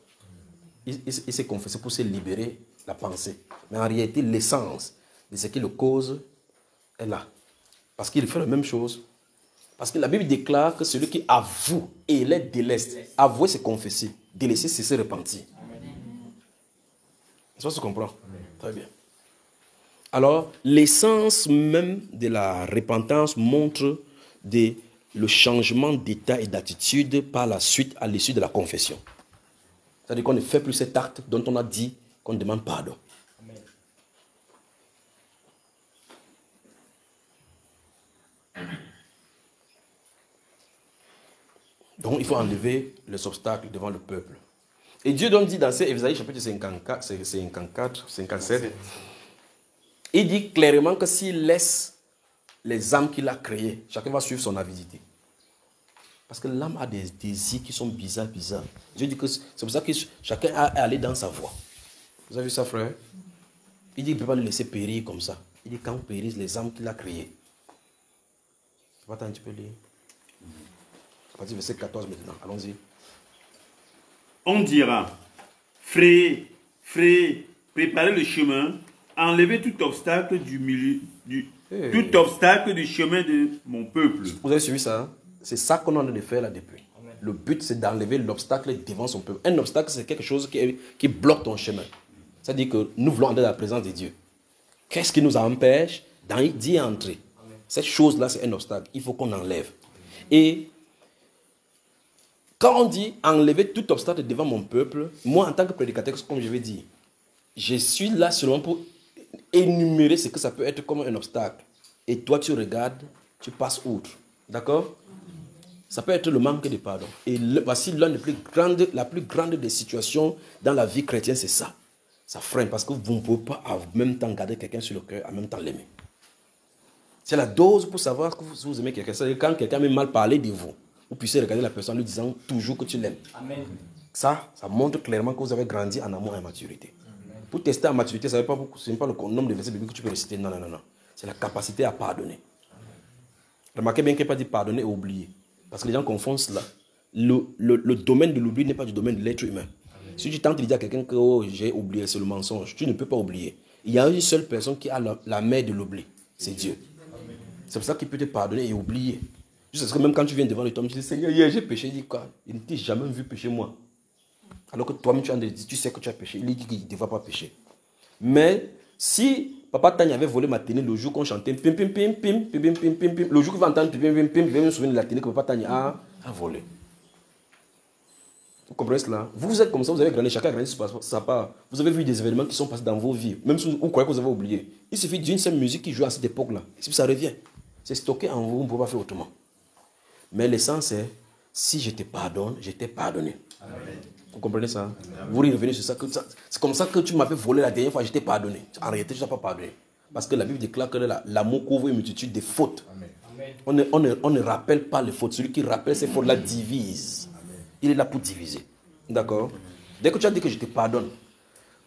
Speaker 2: Il s'est confessé pour se libérer la pensée. Mais en réalité, l'essence de ce qui le cause est là. Parce qu'il fait la même chose. Parce que la Bible déclare que celui qui avoue et les déleste, avouer c'est confesser, délaisser c'est se repentir. Ça se comprend? Très bien. Alors, l'essence même de la repentance montre le changement d'état et d'attitude par la suite à l'issue de la confession. C'est-à-dire qu'on ne fait plus cet acte dont on a dit qu'on demande pardon. Donc, il faut enlever les obstacles devant le peuple. Et Dieu donc dit dans Ésaïe chapitre 57, il dit clairement que s'il laisse les âmes qu'il a créées, chacun va suivre son avidité. Parce que l'âme a des désirs qui sont bizarres. Dieu dit que c'est pour ça que chacun a allé dans sa voie. Vous avez vu ça, frère? Il dit qu'il ne peut pas le laisser périr comme ça. Il dit quand périssent les âmes qu'il a créées. Attends un petit peu lire. Verset 14 maintenant, allons-y.
Speaker 4: On dira, frayez, préparez le chemin, enlevez tout obstacle tout obstacle du chemin de mon peuple.
Speaker 2: Vous avez suivi ça? Hein? C'est ça qu'on est en train de faire là depuis. Amen. Le but, c'est d'enlever l'obstacle devant son peuple. Un obstacle, c'est quelque chose qui bloque ton chemin. C'est-à-dire que nous voulons entrer dans la présence de Dieu. Qu'est-ce qui nous empêche d'y entrer? Amen. Cette chose-là, c'est un obstacle. Il faut qu'on enlève. Et quand on dit enlever tout obstacle devant mon peuple, moi en tant que prédicateur, comme je vais dire, je suis là seulement pour énumérer ce que ça peut être comme un obstacle. Et toi tu regardes, tu passes outre. D'accord? Ça peut être le manque de pardon. Et voici la plus grande des situations dans la vie chrétienne, c'est ça. Ça freine parce que vous ne pouvez pas en même temps garder quelqu'un sur le cœur, en même temps l'aimer. C'est la dose pour savoir que vous aimez quelqu'un. C'est-à-dire quand quelqu'un m'a mal parlé de vous, vous puissiez regarder la personne en lui disant toujours que tu l'aimes. Ça montre clairement que vous avez grandi en amour et en maturité. Amen. Pour tester en maturité, ce n'est pas le nombre de versets bibliques que tu peux réciter. Non. C'est la capacité à pardonner. Amen. Remarquez bien qu'il n'y a pas dit pardonner et oublier. Parce que les gens confondent cela. Le domaine de l'oubli n'est pas du domaine de l'être humain. Amen. Si tu tentes de dire à quelqu'un que j'ai oublié, c'est le mensonge, tu ne peux pas oublier. Il y a une seule personne qui a la main de l'oubli. C'est Dieu. Amen. C'est pour ça qu'il peut te pardonner et oublier. Juste parce que même quand tu viens devant le tombe, tu dis Seigneur, hier j'ai péché. Il dit quoi? Il ne t'a jamais vu pécher moi. Alors que toi-même tu sais que tu as péché. Il dit qu'il ne devra pas pécher. Mais si Papa Tanya avait volé ma tenue le jour qu'on chantait pim pim pim pim pim pim pim pim pim, le jour qu'il va entendre pim pim pim, il va me souvenir de la tenue que Papa Tanya a volé. Vous comprenez cela? Vous êtes comme ça, vous avez grandi, chacun a grandi sur sa part. Vous avez vu des événements qui sont passés dans vos vies, même si vous croyez que vous avez oublié. Il suffit d'une seule musique qui joue à cette époque-là. Et puis ça revient. C'est stocké en vous, on ne peut pas faire autrement. Mais l'essence est, si je te pardonne, je t'ai pardonné. Amen. Vous comprenez ça? Amen. Vous revenez sur ça. C'est comme ça que tu m'avais volé la dernière fois, je t'ai pardonné. En réalité, je ne t'ai pas pardonné. Parce que la Bible déclare que l'amour couvre une multitude de fautes. Amen. On ne rappelle pas les fautes. Celui qui rappelle ces fautes-là divise. Amen. Il est là pour diviser. D'accord? Dès que tu as dit que je te pardonne,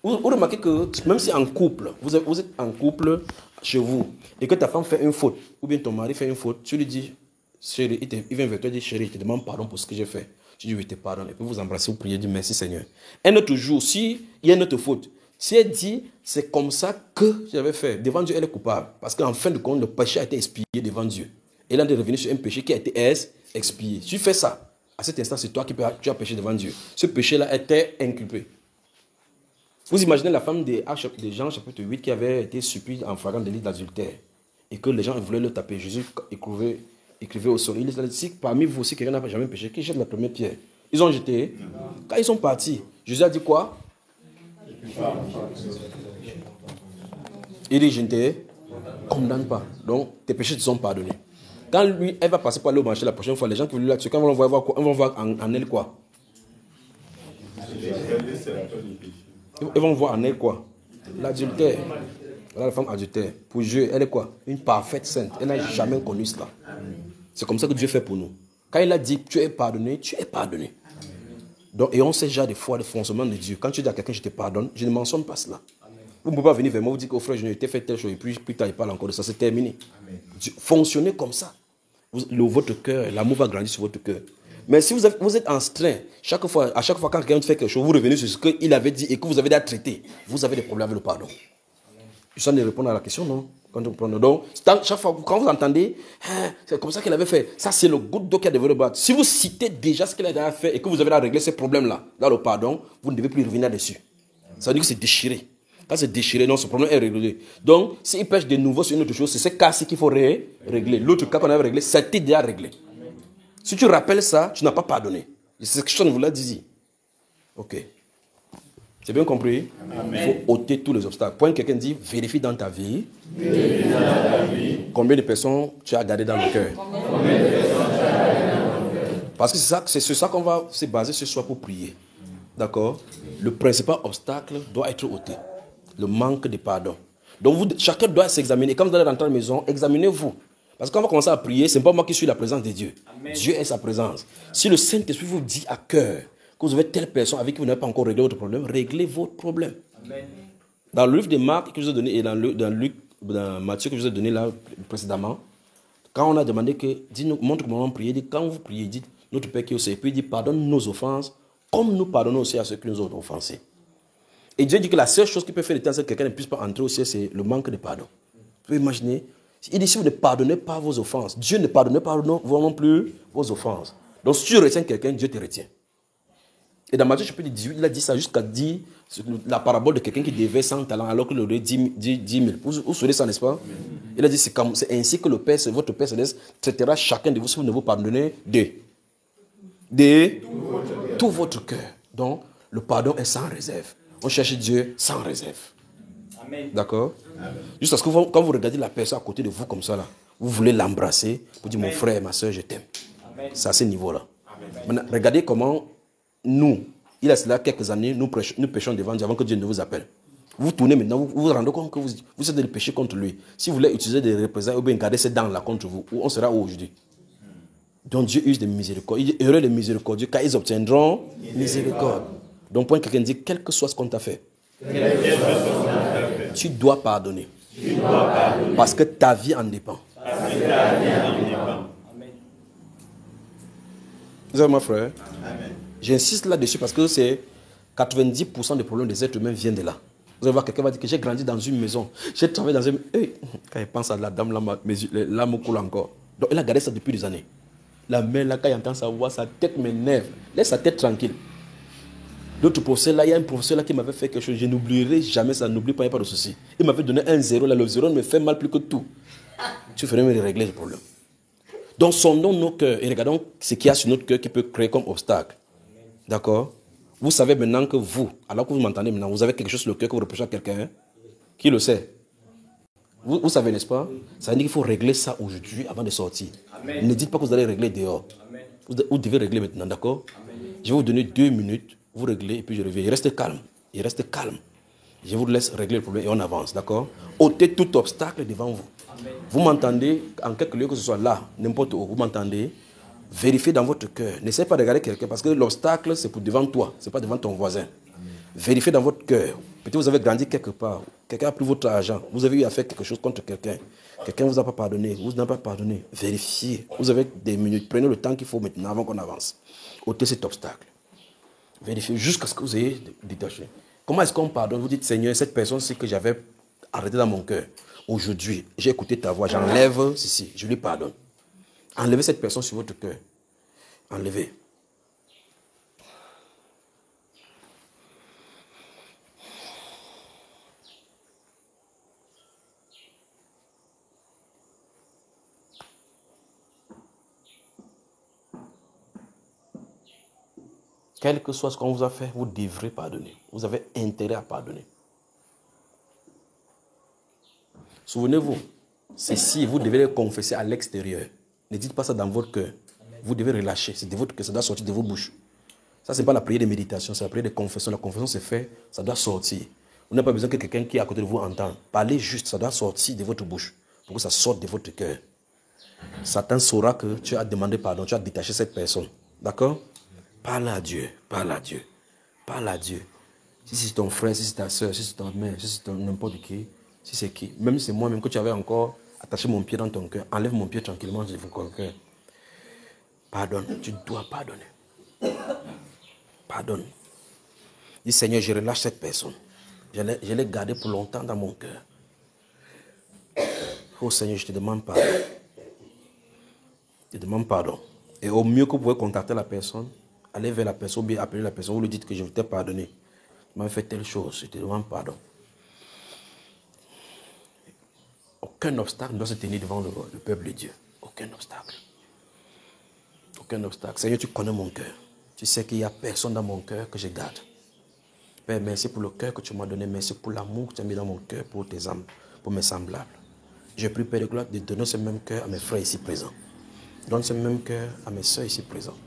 Speaker 2: vous remarquez que même si en couple, vous êtes en couple chez vous, et que ta femme fait une faute, ou bien ton mari fait une faute, tu lui dis, chérie, il vient vers toi et dit, chérie, je te demande pardon pour ce que j'ai fait. Tu dis, oui, je te pardonne. Et puis vous embrassez, vous priez, dites, merci Seigneur. Un autre jour, s'il y a une autre faute, si elle dit, c'est comme ça que j'avais fait, devant Dieu, elle est coupable. Parce qu'en fin de compte, le péché a été expié devant Dieu. Et là, elle est revenue sur un péché qui a été expié. Si tu fais ça, à cet instant, c'est toi qui as péché devant Dieu. Ce péché-là était inculpé. Vous imaginez la femme de Jean, chapitre 8, qui avait été supplie en flagrant délit d'adultère. Et que les gens voulaient le taper. Jésus écrivait au sol. Il dit, si parmi vous aussi quelqu'un n'a jamais péché, qui jette la première pierre? Ils ont jeté. Quand ils sont partis, Jésus a dit quoi? Il dit, je ne te condamne pas. Donc, tes péchés te sont pardonnés. Quand lui, elle va passer par là au marché la prochaine fois, les gens qui veulent la tuer, quand ils vont voir quoi? Ils vont voir en elle quoi? Ils vont voir en elle quoi? L'adultère. Voilà la femme adultère. Pour Dieu, elle est quoi? Une parfaite sainte. Elle n'a jamais connu cela. C'est comme ça que Dieu fait pour nous. Quand il a dit tu es pardonné, tu es pardonné. Donc, et on sait déjà des fois le fonctionnement de Dieu. Quand tu dis à quelqu'un je te pardonne, je ne mentionne pas cela. Vous ne pouvez pas venir vers moi vous dire que frère, je n'ai fait telle chose et puis plus tard il parle encore de ça, c'est terminé. Fonctionnez comme ça. Votre cœur, l'amour va grandir sur votre cœur. Mais si vous êtes en strain, à chaque fois quand quelqu'un fait quelque chose, vous revenez sur ce qu'il avait dit et que vous avez déjà traité, vous avez des problèmes avec le pardon. Je suis en train de répondre à la question, non? Donc, chaque fois quand vous entendez, c'est comme ça qu'il avait fait, ça c'est le good d'eau qui a développé le battre. Si vous citez déjà ce qu'il a déjà fait et que vous avez déjà réglé ces problèmes-là, dans le pardon, vous ne devez plus revenir dessus. Ça veut dire que c'est déchiré. Quand c'est déchiré, non, ce problème est réglé. Donc, s'il pêche de nouveau sur une autre chose, c'est ce cas-ci qu'il faut régler. L'autre cas qu'on avait réglé, c'était déjà réglé. Si tu rappelles ça, tu n'as pas pardonné. C'est ce que je vous l'ai dit. Ok. C'est bien compris? Amen. Il faut ôter tous les obstacles. Point quelqu'un dit, vérifie dans ta vie. Combien de personnes tu as gardé dans le cœur. Parce que c'est sur ça qu'on va se baser ce soir pour prier. D'accord? Le principal obstacle doit être ôté. Le manque de pardon. Donc chacun doit s'examiner. Quand vous allez rentrer à la maison, examinez-vous. Parce que quand on va commencer à prier, ce n'est pas moi qui suis la présence de Dieu. Amen. Dieu est sa présence. Si le Saint-Esprit vous dit à cœur que vous avez telle personne avec qui vous n'avez pas encore réglé votre problème, réglez votre problème. Amen. Dans le livre de Marc que je vous ai donné et dans Matthieu que je vous ai donné là précédemment, quand on a demandé que, dis-nous, montre comment on prie, dit, quand vous priez, dites notre Père qui est au ciel, puis il dit pardonne nos offenses comme nous pardonnons aussi à ceux qui nous ont offensés. Et Dieu dit que la seule chose qui peut faire le temps, c'est que quelqu'un ne puisse pas entrer au ciel, c'est le manque de pardon. Vous pouvez imaginer, il dit si vous ne pardonnez pas vos offenses, Dieu ne pardonne pas non plus vos offenses. Donc si tu retiens quelqu'un, Dieu te retient. Et dans Matthieu chapitre 18, il a dit ça jusqu'à dire la parabole de quelqu'un qui devait 100 talents alors qu'il aurait 10 000. Vous saurez ça, n'est-ce pas? Il a dit c'est ainsi que le Père, votre Père Céleste, traitera chacun de vous si vous ne vous pardonnez de tout votre cœur. Donc le pardon est sans réserve. On cherche Dieu sans réserve. Amen. D'accord? Juste parce que quand vous regardez la personne à côté de vous comme ça, là, vous voulez l'embrasser, vous dites mon frère, ma soeur, je t'aime. C'est à ce niveau-là. Maintenant, regardez comment nous, il y a cela quelques années, nous péchons devant Dieu avant que Dieu ne vous appelle. Vous tournez maintenant, vous vous rendez compte que vous êtes de péché contre lui. Si vous voulez utiliser des représailles ou bien garder ces dents-là contre vous, on sera où aujourd'hui? Donc Dieu use de miséricorde. Il est heureux de miséricordieux car ils obtiendront miséricorde. Donc point quelqu'un dit, quel que soit ce qu'on t'a fait, tu dois pardonner. Parce que ta vie en dépend. Vous savez, mon frère? J'insiste là-dessus parce que c'est 90% des problèmes des êtres humains viennent de là. Vous allez voir, quelqu'un va dire que j'ai grandi dans une maison, j'ai travaillé dans une... Hey, quand il pense à la dame, les larmes coulent encore. Donc il a gardé ça depuis des années. La mère, là, quand il entend sa voix, sa tête m'énerve. Laisse sa tête tranquille. L'autre professeur, là, il y a un professeur là qui m'avait fait quelque chose. Je n'oublierai jamais ça, n'oublie pas, il n'y a pas de souci. Il m'avait donné un zéro, là, le zéro me fait mal plus que tout. Tu ferais me régler le problème. Donc sondons nos cœurs et regardons ce qu'il y a sur notre cœur qui peut créer comme obstacle. D'accord? Vous savez maintenant que vous, alors que vous m'entendez maintenant, vous avez quelque chose sur le cœur que vous reprochez à quelqu'un. Hein? Qui le sait? Vous savez, n'est-ce pas? Ça veut dire qu'il faut régler ça aujourd'hui avant de sortir. Amen. Ne dites pas que vous allez régler dehors. Amen. Vous devez régler maintenant, d'accord? Je vais vous donner 2 minutes, vous réglez et puis je reviens. Il reste calme. Il reste calme. Je vous laisse régler le problème et on avance, d'accord? Ôtez tout obstacle devant vous. Amen. Vous m'entendez, en quelque lieu que ce soit là, n'importe où, vous m'entendez? Vérifiez dans votre cœur. N'essayez pas de regarder quelqu'un parce que l'obstacle, c'est pour devant toi, ce n'est pas devant ton voisin. Amen. Vérifiez dans votre cœur. Peut-être vous avez grandi quelque part. Quelqu'un a pris votre argent. Vous avez eu à faire quelque chose contre quelqu'un. Quelqu'un ne vous a pas pardonné. Vous n'avez pas pardonné. Vérifiez. Vous avez des minutes. Prenez le temps qu'il faut maintenant avant qu'on avance. Ôtez cet obstacle. Vérifiez jusqu'à ce que vous ayez détaché. Comment est-ce qu'on pardonne? Vous dites, Seigneur, cette personne-ci que j'avais arrêtée dans mon cœur. Aujourd'hui, j'ai écouté ta voix. J'enlève ceci. Je lui pardonne. Enlevez cette personne sur votre cœur. Enlevez. Quel que soit ce qu'on vous a fait, vous devrez pardonner. Vous avez intérêt à pardonner. Souvenez-vous, ceci, vous devez le confesser à l'extérieur. Ne dites pas ça dans votre cœur. Vous devez relâcher. C'est de votre cœur, ça doit sortir de vos bouches. Ça, ce n'est pas la prière de méditation, c'est la prière de confession. La confession, c'est fait, ça doit sortir. Vous n'avez pas besoin que quelqu'un qui est à côté de vous entende. Parlez juste, ça doit sortir de votre bouche pour que ça sorte de votre cœur. Satan saura que tu as demandé pardon, tu as détaché cette personne. D'accord? Parle à Dieu, parle à Dieu, parle à Dieu. Si c'est ton frère, si c'est ta soeur, si c'est ton mère, si c'est n'importe qui, si c'est qui, même c'est moi-même que tu avais encore attaché mon pied dans ton cœur, enlève mon pied tranquillement, je vous cœur. Pardonne, tu dois pardonner. Pardonne. Dis Seigneur, je relâche cette personne. Je l'ai gardée pour longtemps dans mon cœur. Oh Seigneur, je te demande pardon. Je te demande pardon. Et au mieux que vous pouvez contacter la personne, allez vers la personne, ou bien appeler la personne, vous lui dites que je t'ai pardonné. Tu m'as fait telle chose, je te demande pardon. Aucun obstacle ne doit se tenir devant le peuple de Dieu. Aucun obstacle. Aucun obstacle. Seigneur, tu connais mon cœur. Tu sais qu'il n'y a personne dans mon cœur que je garde. Père, merci pour le cœur que tu m'as donné. Merci pour l'amour que tu as mis dans mon cœur pour tes âmes, pour mes semblables. Je prie, Père de gloire, de donner ce même cœur à mes frères ici présents. Donne ce même cœur à mes soeurs ici présents.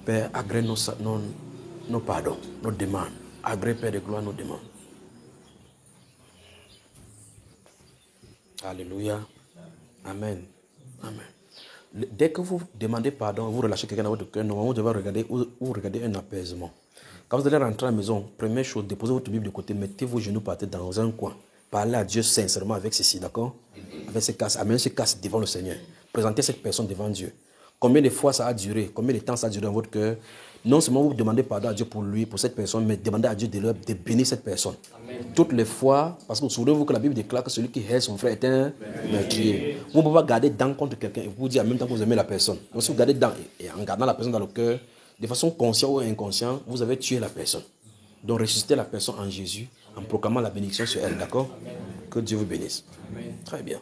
Speaker 2: Père, agrée nos pardons, nos demandes. Agrée, Père de gloire, nos demandes. Alléluia. Amen. Amen. Dès que vous demandez pardon, vous relâchez quelqu'un dans votre cœur, normalement, vous devez regarder un apaisement. Quand vous allez rentrer à la maison, première chose, déposez votre Bible de côté, mettez vos genoux par terre dans un coin. Parlez à Dieu sincèrement avec ceci, d'accord? Avec ce casse, amenez ce casse devant le Seigneur. Présentez cette personne devant Dieu. Combien de fois ça a duré? Combien de temps ça a duré dans votre cœur? Non seulement vous demandez pardon à Dieu pour lui, pour cette personne, mais demandez à Dieu de bénir cette personne. Amen. Toutes les fois, parce que souvenez-vous que la Bible déclare que celui qui hait son frère est un meurtrier. Vous ne pouvez pas garder dents contre quelqu'un et vous dire en même temps que vous aimez la personne. Donc si vous gardez dents et en gardant la personne dans le cœur, de façon consciente ou inconsciente, vous avez tué la personne. Donc ressuscitez la personne en Jésus en proclamant la bénédiction sur elle, d'accord? Que Dieu vous bénisse. Amen. Très bien.